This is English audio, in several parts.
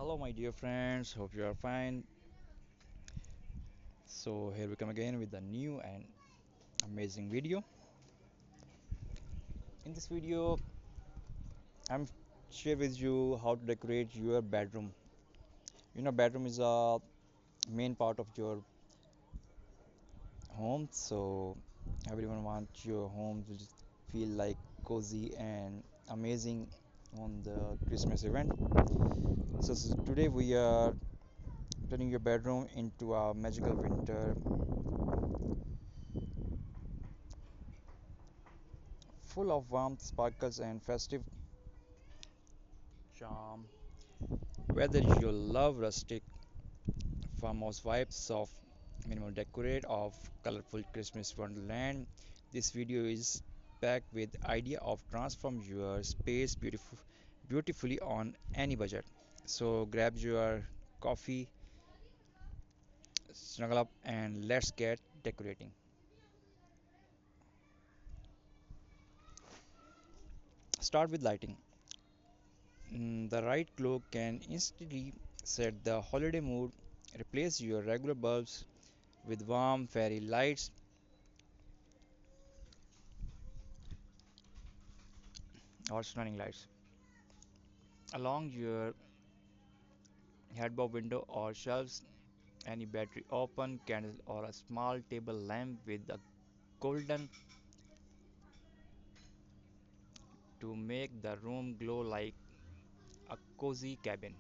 Hello, my dear friends. Hope you are fine. So, here we come again with a new and amazing video. In this video, I'm share with you how to decorate your bedroom. Bedroom is a main part of your home, so everyone wants your home to just feel like cozy and amazing on the Christmas event. So today we are turning your bedroom into a magical winter full of warmth, sparkles, and festive charm. Whether you love rustic farmhouse vibes of minimal decorate of colorful Christmas wonderland, this video is packed with idea of transform your space beautifully on any budget. So grab your coffee, snuggle up, and let's get decorating. Start with lighting. The right glow can instantly set the holiday mood. Replace your regular bulbs with warm fairy lights or stunning lights along your headboard window or shelves. Any battery open candle or a small table lamp with a golden to make the room glow like a cozy cabin.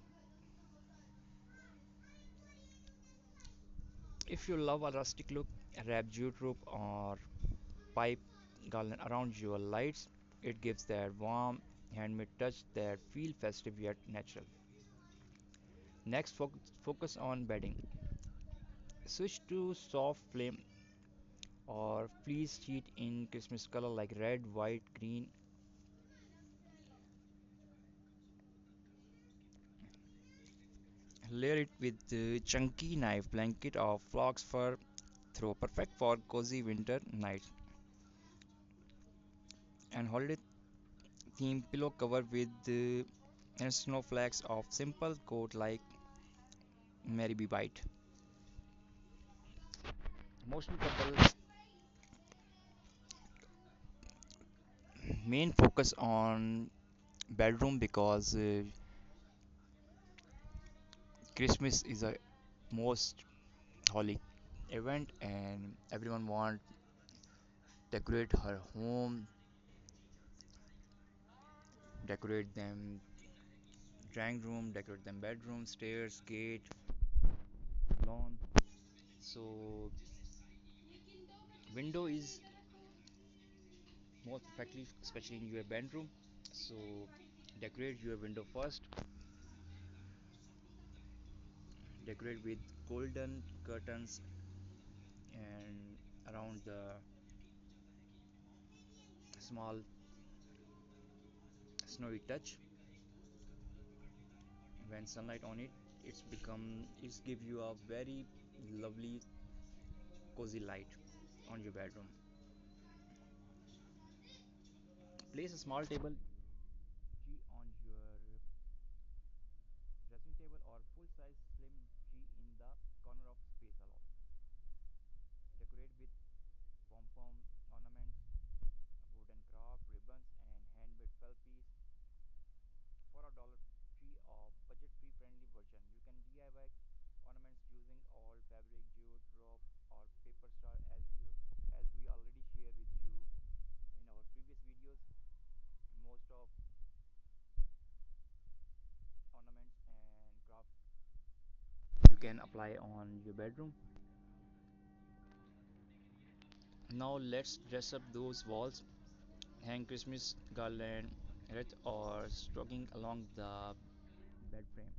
If you love a rustic look, wrap jute rope or pipe garland around your lights. It gives that warm handmade touch that feel festive yet natural. Next, focus on bedding. Switch to soft flame or fleece sheet in Christmas color like red, white, green. Layer it with the chunky knife blanket of fox fur throw, perfect for cozy winter nights. And holiday theme pillow cover with and snowflakes of simple coat like Mary B. White. Emotional couple main focus on bedroom because Christmas is a most holy event and everyone want decorate her home, decorate them drawing room, decorate them bedroom, stairs, gate, lawn. So window is most perfectly, especially in your bedroom. So decorate your window first. Decorate with golden curtains and around the small snowy touch. When sunlight on it, it's give you a very lovely cozy light on your bedroom. Place a small table G on your dressing table or full size slim G in the corner of space alone. Decorate with pom pom ornaments, wooden craft, ribbons, and handmade felt piece. For a dollar tree or budget free friendly version, you can DIY ornaments using old fabric, jute, rope, or paper star as we already share with you in our previous videos. Most of ornaments and craft you can apply on your bedroom. Now let's dress up those walls. Hang Christmas garland, wreath, or stocking along the bed frame.